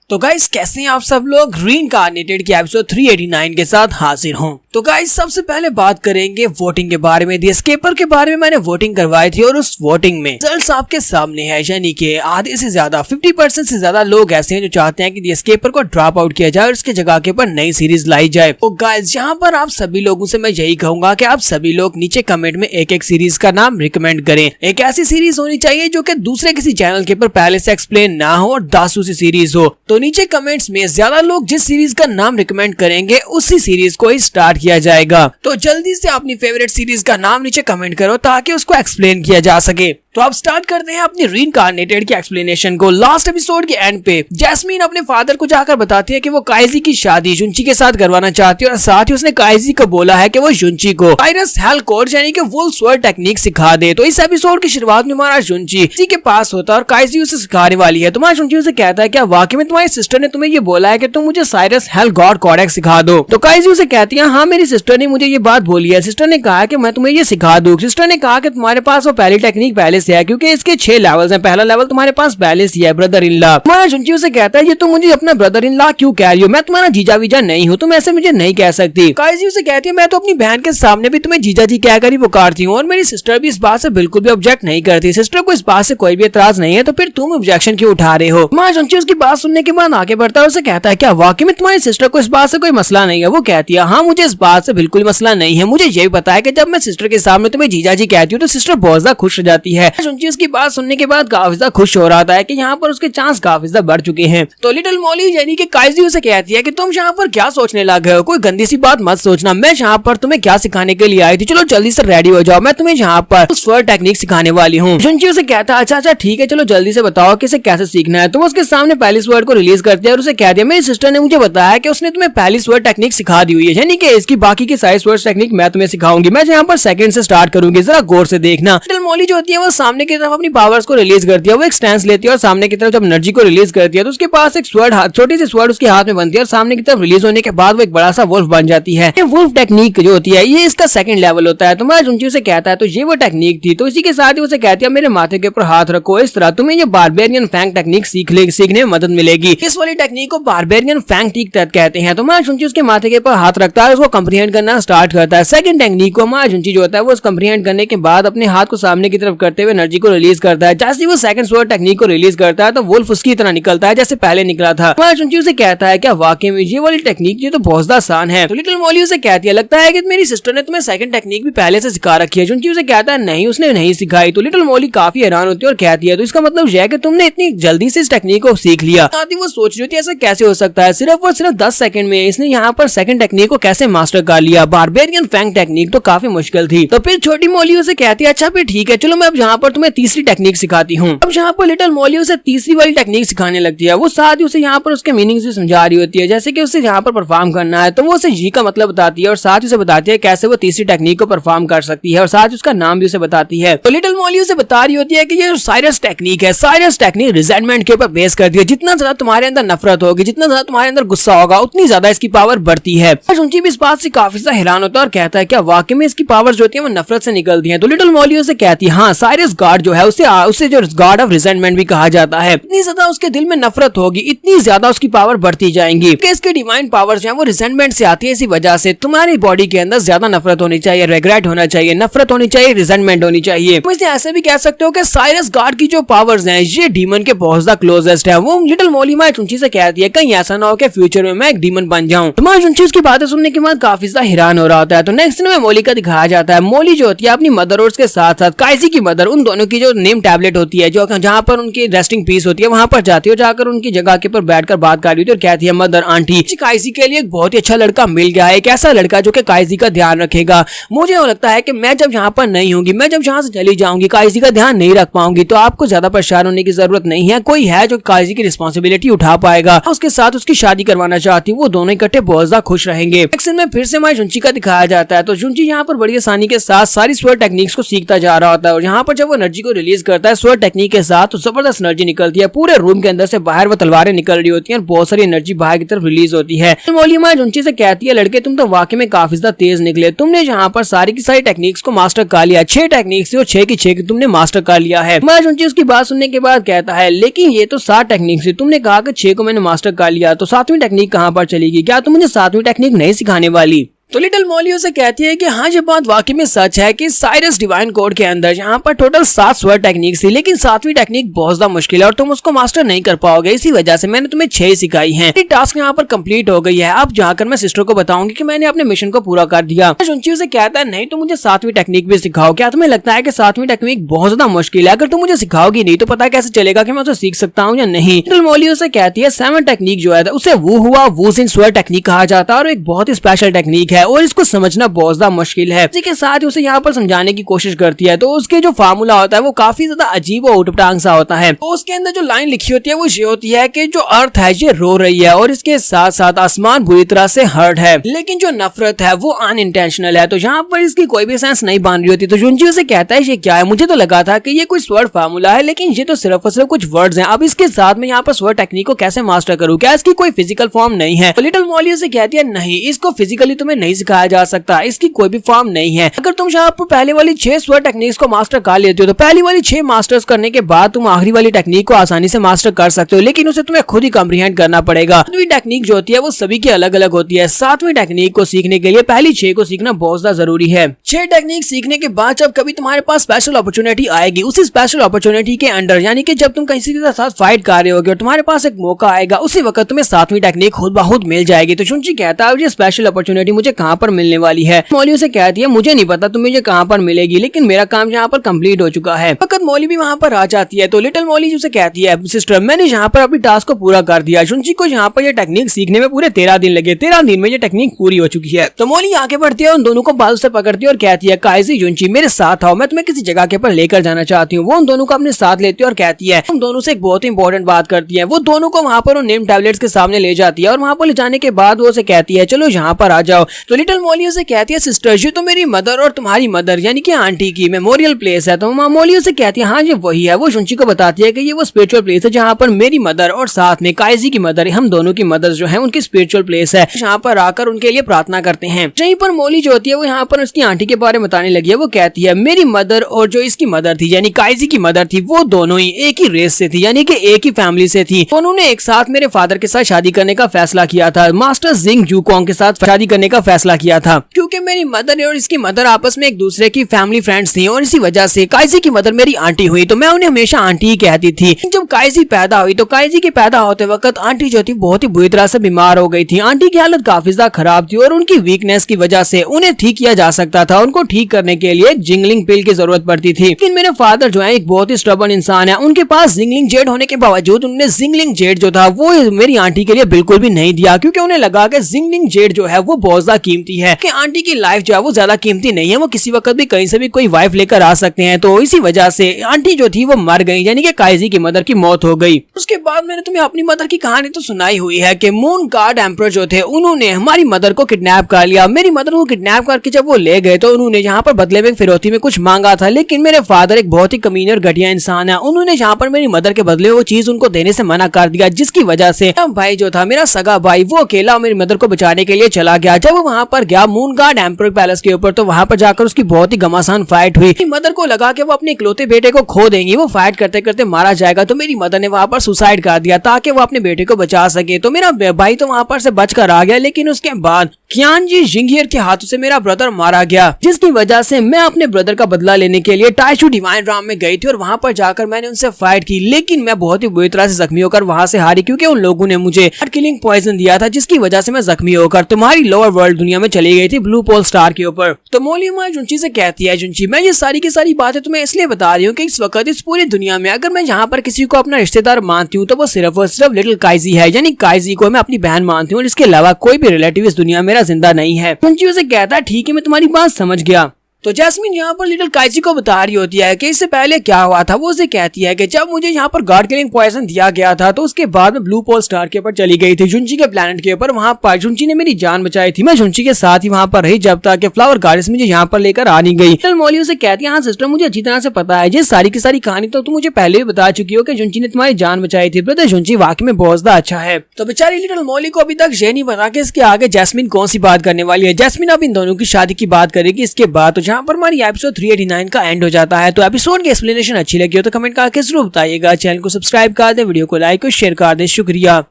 तो गाइस कैसे हैं आप सब लोग। रीइंकार्नेटेड के एपिसोड 389 के साथ हाजिर हूं। तो गाइस सबसे पहले बात करेंगे वोटिंग के बारे में। द एस्केपर के बारे में मैंने वोटिंग करवाई थी और उस वोटिंग में रिजल्ट्स आपके सामने है, यानी कि आधे से ज्यादा 50% से ज्यादा लोग ऐसे हैं जो चाहते हैं कि द एस्केपर को ड्रॉप आउट किया जाए और उसके जगह के ऊपर नई सीरीज लाई जाए। तो गाइस यहाँ पर आप सभी लोगों से मैं यही कहूंगा कि आप सभी लोग नीचे कमेंट में एक एक सीरीज का नाम रिकमेंड करें। एक ऐसी सीरीज होनी चाहिए जो कि दूसरे किसी चैनल के ऊपर पहले से एक्सप्लेन ना हो और दासूसी सीरीज हो। तो नीचे कमेंट्स में ज्यादा लोग जिस सीरीज का नाम रिकमेंड करेंगे उसी सीरीज को ही स्टार्ट किया जाएगा। तो जल्दी से अपनी फेवरेट सीरीज का नाम नीचे कमेंट करो ताकि उसको एक्सप्लेन किया जा सके। तो अब स्टार्ट करते हैं अपनी रीइंकार्नेटेड की एक्सप्लेनेशन को। लास्ट एपिसोड के एंड पे जैस्मीन अपने फादर को जाकर बताती है कि वो काइजी की शादी युंची के साथ करवाना चाहती है और साथ ही उसने काइजी को बोला है कि वो युंची को साइरस हेल कोड यानी कि वुल्फ स्वर्ड टेक्निक सिखा दे। तो इस एपिसोड की शुरुआत में हमारा युंची इसी के पास होता है और काइजी उसे सिखाने वाली है। तुम्हारा युंची उसे कहता है क्या वाकई में तुम्हारी सिस्टर ने तुम्हें ये बोला है कि तुम मुझे साइरस हेल गॉड कोडेक्स सिखा दो। तो काइजी उसे कहती है हाँ मेरी सिस्टर ने मुझे ये बात बोली है। सिस्टर ने कहा कि मैं तुम्हें ये सिखा दूं। सिस्टर ने कहा कि तुम्हारे पास वो पहली टेक्निक पहले से है क्योंकि इसके 6 लेवल्स हैं। पहला लेवल तुम्हारे पास पहले से है, ब्रदर इन लॉ। तुम्हारा युंची उसे कहता है ये तुम मुझे अपना ब्रदर इन लॉ क्यों कह रही हो, मैं तुम्हारा जीजा वीजा नहीं हूँ, तुम ऐसे मुझे नहीं कह सकती। काइजी उसे कहती है मैं तो अपनी बहन के सामने भी तुम्हें जीजा जी कहकर ही पुकारती हूँ और मेरी सिस्टर भी इस बात से बिल्कुल भी ऑब्जेक्ट नहीं करती। सिस्टर को इस बात से कोई भी एतराज नहीं है, तो फिर तुम ऑब्जेक्शन क्यों उठा रहे हो। तुम्हारा युंची उसकी बात सुनने के बाद आगे बढ़ता है, उसे कहता है क्या वाकई में तुम्हारी सिस्टर को इस बात से कोई मसला नहीं है। वो कहती है हाँ मुझे इस बात से बिल्कुल मसला नहीं है, मुझे यही पता है कि जब मैं सिस्टर के सामने तुम्हें जीजा जी कहती हूँ तो सिस्टर बहुत ज्यादा खुश हो जाती है। युंची उसकी बात सुनने के बाद काफी ज्यादा खुश हो रहा था कि यहाँ पर उसके चांस काफी ज्यादा बढ़ चुके हैं। तो लिटिल मॉली यानी कि काइजी उसे कहती है कि तुम यहाँ पर क्या सोचने लगे हो, कोई गंदी सी बात मत सोचना, मैं यहाँ पर तुम्हें क्या सिखाने के लिए आई थी, चलो जल्दी से रेडी हो जाओ, मैं तुम्हें यहाँ पर स्वर्ड टेक्निक सिखाने वाली हूँ। युंची उसे कहता है अच्छा ठीक है चलो जल्दी से बताओ कि इसे कैसे सीखना है। तुम उसके सामने पहली स्वर्ड को रिलीज करती है और उसे कह दिया मेरी सिस्टर ने मुझे बताया कि उसने तुम्हें पहली स्वर्ड टेक्निक सिखा दी हुई है, यानी कि इसकी बाकी की सारी स्वर्ड टेक्निक मैं तुम्हें सिखाऊंगी। मैं यहाँ पर सेकंड से स्टार्ट करूंगी, जरा गौर से देखना। लिटिल मॉली जो होती है वो सामने की तरफ अपनी पावर्स को रिलीज करती है, वो एक स्टैंस लेती है और सामने की तरफ जब एनर्जी को रिलीज करती है तो उसके पास एक स्वर्ड छोटी सी स्वर्ड उसके हाथ में बनती है और सामने की तरफ रिलीज होने के बाद वो एक बड़ा सा वुल्फ बन जाती है। ये वुल्फ टेक्निक जो होती है ये इसका सेकंड लेवल होता है। तुम्हारा युंची उसे कहता है तो ये वो टेक्निक थी। तो इसी के साथ ही उसे कहती है मेरे माथे के ऊपर हाथ रखो, इस तरह तुम्हें ये बारबेरियन फैंग टेक्निक सीखने में मदद मिलेगी। इस वाली टेक्निक को बारबेरियन फैंग टेक्निक कहते हैं। तुम्हारा युंची उसके माथे के ऊपर हाथ रखता है, उसको कंप्रीहेंड करना स्टार्ट करता है। सेकंड टेक्निक को हमारा युंची जो होता है वो कंप्रीहेंड करने के बाद अपने हाथ को सामने की तरफ करते हुए एनर्जी को रिलीज करता है। जैसे वो सेकंड स्वर्ड टेक्निक को रिलीज करता है तो वुल्फ उसकी तरह निकलता है जैसे पहले निकला था। युंची उसे कहता है क्या वाकई में ये वाली टेक्निक ये तो बहुत ज्यादा आसान है। तो लिटिल मॉली उसे कहती है लगता है कि मेरी सिस्टर ने तुम्हें सेकंड टेक्निक भी पहले से सिखा रखी है। युंची उसे कहता है नहीं उसने नहीं सिखाई। तो लिटिल मॉली काफी हैरान होती है और कहती है तो इसका मतलब यह है कि तुमने इतनी जल्दी से इस टेक्निक को सीख लिया। साथ ही वो सोच रही होती है ऐसा कैसे हो सकता है, सिर्फ और सिर्फ 10 सेकंड में इसने यहाँ पर सेकंड टेक्निक को कैसे मास्टर कर लिया। बारबेरियन फैंग टेक्निक तो काफी मुश्किल थी। तो फिर छोटी मॉली उसे कहती है अच्छा फिर ठीक है चलो मैं अब यहाँ पर तुम्हें तीसरी टेक्निक सिखाती हूँ। अब यहाँ पर लिटिल मॉली उसे तीसरी वाली टेक्निक सिखाने लगती है। वो साथ ही उसे यहाँ पर उसके मीनिंग्स भी समझा रही होती है, जैसे कि उसे यहाँ पर परफॉर्म करना है तो वो उसे जी का मतलब बताती है और साथ ही उसे बताती है कैसे वो तीसरी टेक्निक को परफॉर्म कर सकती है और साथ ही उसका नाम भी उसे बताती है। तो लिटिल मॉली उसे बता रही होती है कि ये साइरस टेक्निक है, साइरस टेक्निक रिजेंटमेंट के ऊपर बेस करती है। जितना ज्यादा तुम्हारे अंदर नफरत होगी, जितना ज्यादा तुम्हारे अंदर गुस्सा होगा उतनी ज्यादा इसकी पावर बढ़ती है। युंची भी इस बात से काफी ज्यादा हैरान होता है और कहता है क्या वाकई में इसकी पावर जो होती है वो नफरत से निकलती है। तो लिटिल मॉली उसे कहती है हाँ साइरस गॉड जो है उसे जो गॉड ऑफ रिजेंटमेंट भी कहा जाता है। इतनी ज्यादा उसके दिल में नफरत होगी इतनी ज्यादा उसकी पावर बढ़ती जाएंगी। इसके डिवाइन पावर्स जो है वो रिजेंटमेंट से आती है। इसी वजह से तुम्हारी बॉडी के अंदर ज्यादा नफरत होनी चाहिए, रिग्रेट होना चाहिए, नफरत होनी चाहिए, रिजेंटमेंट होनी चाहिए। तुम इसे ऐसे भी कह सकते हो कि साइरस गॉड की जो पावर्स हैं ये डीमन के बहुत ज्यादा क्लोजेस्ट है। वो लिटिल मॉली माँ युंची से कहती है कहीं ऐसा ना हो कि फ्यूचर में मैं एक डीमन बन जाऊं। तुम्हारा युंची उसकी बातें सुनने के बाद काफी ज्यादा हैरान हो रहा होता है। तो नेक्स्ट में मॉली का दिखाया जाता है। मॉली जो होती है अपनी मदर और उसके साथ साथ काइजी की मदर, उन दोनों की जो नेम टैबलेट होती है जो जहाँ पर उनकी रेस्टिंग पीस होती है वहां पर जाती है, जाकर उनकी जगह के ऊपर बैठकर बात कर रही होती है और कहती है मदर आंटी काइजी के लिए एक बहुत ही अच्छा लड़का मिल गया है, एक ऐसा लड़का जो कि काइजी का ध्यान रखेगा। मुझे लगता है कि मैं जब यहाँ पर नहीं होंगी, मैं जब यहाँ से चली जाऊंगी काइजी का ध्यान नहीं रख पाऊंगी, तो आपको ज्यादा परेशान होने की जरूरत नहीं है। कोई है जो काइजी की रिस्पॉन्सिबिलिटी उठा पाएगा, उसके साथ उसकी शादी करवाना चाहती हूँ। वो दोनों इकट्ठे बहुत ज्यादा खुश रहेंगे। एक्शन में फिर से हमारी युंची का दिखाया जाता है। तो युंची यहाँ पर बड़ी आसानी के साथ सारी स्वर्ड टेक्निक्स को सीखता जा रहा होता है और यहाँ पर जब जब वो एनर्जी को रिलीज करता है स्वर्ड टेक्निक के साथ तो जबरदस्त एनर्जी निकलती है, पूरे रूम के अंदर से बाहर वो तलवारें निकल रही होती हैं और बहुत सारी एनर्जी बाहर की तरफ रिलीज होती है। मोलिमा जुंची से कहती है लड़के तुम तो वाकई में काफी ज्यादा तेज निकले, तुमने यहाँ पर सारी की सारी टेक्निक्स को मास्टर कर लिया, 6 टेक्निक्स थी और 6 की 6 की तुमने मास्टर कर लिया है। मैं जुंची उसकी बात सुनने के बाद कहता है लेकिन ये तो 7 टेक्निक्स थी, तुमने कहा कि 6 को मैंने मास्टर कर लिया, तो 7वीं टेक्निक कहाँ पर चलेगी, क्या तुम मुझे 7वीं टेक्निक नहीं सिखाने वाली? तो लिटिल मॉली उसे कहती है कि हाँ ये बात वाकई में सच है कि साइरस डिवाइन कोड के अंदर यहाँ पर टोटल 7 स्वर्ड टेक्निक थी, लेकिन 7वीं टेक्निक बहुत ज्यादा मुश्किल है और तुम उसको मास्टर नहीं कर पाओगे, इसी वजह से मैंने तुम्हें 6 सिखाई हैं। टास्क यहाँ पर कंप्लीट हो गई है, अब जाकर मैं सिस्टर को बताऊंगी कि मैंने अपने मिशन को पूरा कर दिया। जुंची उसे कहता है नहीं तो मुझे 7वीं टेक्निक भी सिखाओ, क्या तुम्हें लगता है कि 7वीं टेक्निक बहुत ज्यादा मुश्किल है? अगर तुम मुझे सिखाओगी नहीं तो पता कैसे चलेगा कि मैं उसे सीख सकता हूँ या नहीं? लिटिल मॉली उसे कहती है 7 टेक्निक जो है उसे वू सिन स्वर्ड टेक्निक कहा जाता है और एक बहुत ही स्पेशल टेक्निक है और इसको समझना बहुत ज्यादा मुश्किल है। इसी के साथ उसे यहाँ पर समझाने की कोशिश करती है तो उसके जो फार्मूला होता है वो काफी ज्यादा अजीब और उटपटांग सा होता है। तो उसके अंदर जो लाइन लिखी होती है वो ये होती है कि जो अर्थ है ये रो रही है और इसके साथ साथ आसमान बुरी तरह से हर्ट है, लेकिन जो नफरत है वो अनइंटेंशनल है। तो यहाँ पर इसकी कोई भी सेंस नहीं बन रही होती। तो जुंजी उसे कहता है ये क्या है, मुझे तो लगा था कि ये कोई स्वर्ड फार्मूला है लेकिन ये तो सिर्फ और सिर्फ कुछ वर्ड्स हैं, अब इसके साथ में यहाँ पर स्वर्ड टेक्निक को कैसे मास्टर करूँ, क्या इसकी कोई फिजिकल फॉर्म नहीं है? लिटिल मॉली उसे कहती है नहीं, इसको फिजिकली तुम्हें नहीं सिखाया जा सकता, इसकी कोई भी फॉर्म नहीं है। अगर तुम यहाँ पर पहले वाली 6 स्वर्ड टेक्निक्स को मास्टर कर लेते हो तो पहली वाली 6 मास्टर्स करने के बाद तुम आखिरी वाली टेक्निक को आसानी से मास्टर कर सकते हो, लेकिन उसे तुम्हें खुद ही कॉम्प्रिहेंड करना पड़ेगा। 7वीं टेक्निक जो होती है वो सभी की अलग अलग होती है। 7वीं टेक्निक को सीखने के लिए पहली 6 को सीखना बहुत ज्यादा जरूरी है। 6 टेक्निक सीखने के बाद जब कभी तुम्हारे पास स्पेशल अपॉर्चुनिटी आएगी, उसी स्पेशल अपॉर्चुनिटी के अंडर यानी कि जब तुम किसी के साथ फाइट कर रहे होगे और तुम्हारे पास एक मौका आएगा, उसी वक्त तुम्हें 7वीं टेक्निक खुद ब खुद मिल जाएगी। तो जुंची कहता है ये स्पेशल अपॉर्चुनिटी मुझे कहाँ पर मिलने वाली है? मॉली उसे कहती है मुझे नहीं पता तुम्हें ये कहाँ पर मिलेगी, लेकिन मेरा काम यहाँ पर कंप्लीट हो चुका है। वक्त मॉली भी वहाँ पर आ जाती है तो लिटिल मॉली उसे कहती है सिस्टर मैंने यहाँ पर अपनी टास्क को पूरा कर दिया। जुंची को यहाँ पर ये टेक्निक सीखने में पूरे 13 दिन लगे, 13 दिन में ये टेक्निक पूरी हो चुकी है। तो मॉली आगे बढ़ती है, उन दोनों को बाजू से पकड़ती है और कहती है काइजी जुंची मेरे साथ आओ, मैं तुम्हें किसी जगह के पर लेकर जाना चाहती हूँ। वो उन दोनों को अपने साथ लेती है और कहती है तुम दोनों से एक बहुत ही इंपॉर्टेंट बात करती है। वो दोनों को वहाँ पर नेम टैबलेट्स के सामने ले जाती है और वहाँ पर ले जाने के बाद वो उसे कहती है चलो यहाँ पर आ जाओ। तो लिटिल मॉली उसे कहती है सिस्टर ये तो मेरी मदर और तुम्हारी मदर यानी कि आंटी की मेमोरियल प्लेस है। तो मॉली उसे कहती है हाँ ये वही है। वो जुंची को बताती है कि ये वो स्पिरिचुअल प्लेस है जहाँ पर मेरी मदर और साथ में काइजी की मदर, हम दोनों की मदर जो है उनकी स्पिरिचुअल प्लेस है, यहाँ पर आकर उनके लिए प्रार्थना करते हैं। यहीं पर मॉली जो होती है वो यहाँ पर उसकी आंटी के बारे में बताने लगी है। वो कहती है मेरी मदर और जो इसकी मदर थी यानी काइजी की मदर थी वो दोनों ही एक ही रेस से थी यानी कि एक ही फैमिली से थी। उन्होंने एक साथ मेरे फादर के साथ शादी करने का फैसला किया था, मास्टर जिंग जूकोंग के साथ शादी करने का फैसला किया था, क्योंकि मेरी मदर और इसकी मदर आपस में एक दूसरे की फैमिली फ्रेंड्स थी और इसी वजह से काइजी की मदर मेरी आंटी हुई तो मैं उन्हें हमेशा आंटी ही कहती थी। जब काइजी पैदा हुई तो काइजी के पैदा होते वक्त आंटी जो थी बहुत ही बुरी तरह से बीमार हो गई थी। आंटी की हालत काफी ज्यादा खराब थी और उनकी वीकनेस की वजह से उन्हें ठीक किया जा सकता था। उनको ठीक करने के लिए जिंगलिंग पिल की जरूरत पड़ती थी, लेकिन मेरे फादर जो है एक बहुत ही स्टबर्न इंसान है, उनके पास जिंगलिंग जेड होने के बावजूद उन्होंने जिंगलिंग जेड जो था वो मेरी आंटी के लिए बिल्कुल भी नहीं दिया, क्योंकि उन्हें लगा कि जिंगलिंग जेड जो है वो बहुत ज्यादा कीमती है कि आंटी की लाइफ जो है वो ज्यादा कीमती नहीं है, वो किसी वक्त भी कहीं से भी कोई वाइफ लेकर आ सकते हैं। तो इसी वजह से आंटी जो थी वो मर गई यानी कि काइजी की मदर की मौत हो गई। उसके बाद मैंने तुम्हें अपनी मदर की कहानी तो सुनाई हुई है कि मून गार्ड एम्परर जो थे उन्होंने हमारी मदर को किडनैप कर लिया। मेरी मदर को किडनैप करके जब वो ले गए तो उन्होंने यहाँ पर बदले में फिरौती में कुछ मांगा था, लेकिन मेरे फादर एक बहुत ही कमीने और घटिया इंसान है, उन्होंने यहाँ पर मेरी मदर के बदले वो चीज उनको देने से मना कर दिया, जिसकी वजह से भाई जो था मेरा सगा भाई वो अकेला मेरी मदर को बचाने के लिए चला गया। जब वो वहाँ पर गया मून गार्ड एम्परर पैलेस के ऊपर तो वहाँ पर जाकर उसकी बहुत ही घमासान फाइट हुई। मदर को लगा कि वो अपने इकलौते बेटे को खो देंगी, वो फाइट करते करते मारा जाएगा, तो मेरी मदर ने वहाँ पर सुसाइड कर दिया ताकि वो अपने बेटे को बचा सके। तो मेरा भाई तो वहाँ पर से बचकर आ गया, लेकिन उसके बाद क्यानजी जिंगियर के हाथों से मेरा ब्रदर मारा गया, जिसकी वजह से मैं अपने ब्रदर का बदला लेने के लिए टाइशू डिवाइन राम में गई थी और वहाँ पर जाकर मैंने उनसे फाइट की, लेकिन मैं बहुत ही बुरी तरह से जख्मी होकर वहाँ से हारी, क्योंकि उन लोगों ने मुझे किलिंग पॉइजन दिया था, जिसकी वजह से मैं जख्मी होकर तुम्हारी लोअर वर्ल्ड दुनिया में चली गई थी ब्लू पोल स्टार के ऊपर। तो मोलिमा जुंची से कहती है जुंची मैं ये सारी की सारी बातें तुम्हें इसलिए बता रही हूँ कि इस वक्त इस पूरी दुनिया में अगर मैं यहाँ पर किसी को अपना रिश्तेदार मानती हूँ तो वो सिर्फ और सिर्फ लिटिल काइजी है, यानी काइजी को मैं अपनी बहन मानती हूँ और इसके अलावा कोई भी रिलेटिव इस दुनिया में मेरा जिंदा नहीं है। जुंची उसे कहता है ठीक है मैं तुम्हारी बात समझ गया। तो जैस्मिन यहाँ पर लिटिल काइची को बता रही होती है कि इससे पहले क्या हुआ था। वो उसे कहती है कि जब मुझे यहाँ पर गॉड किलिंग पॉइजन दिया गया था तो उसके बाद में ब्लू पोल स्टार के ऊपर चली गई थी, जुंची के प्लेनेट के ऊपर। वहाँ पर जुंची ने मेरी जान बचाई थी। मैं जुंची के साथ ही वहाँ पर रही जब तक कि फ्लावर गॉडेस मुझे यहाँ पर लेकर आ नहीं गई। लिटिल मॉली उसे कहती है, हाँ सिस्टर मुझे अच्छी तरह से पता है, ये सारी की सारी कहानी तो तुम मुझे पहले भी बता चुकी हो कि जुंची ने तुम्हारी जान बचाई थी। ब्रदर जुंची वाकई में बहुत ज्यादा अच्छा है। तो बेचारी लिटिल मॉली को अभी तक ये नहीं पता कि इसके आगे जैस्मिन कौन सी बात करने वाली है। जैस्मिन अब इन दोनों की शादी की बात करेगी इसके बाद। तो जहाँ पर हमारी एपिसोड 389 का एंड हो जाता है। तो एपिसोड की एक्सप्लेनेशन अच्छी लगी हो तो कमेंट करके जरूर बताइएगा। चैनल को सब्सक्राइब कर दे, वीडियो को लाइक और शेयर कर दे। शुक्रिया।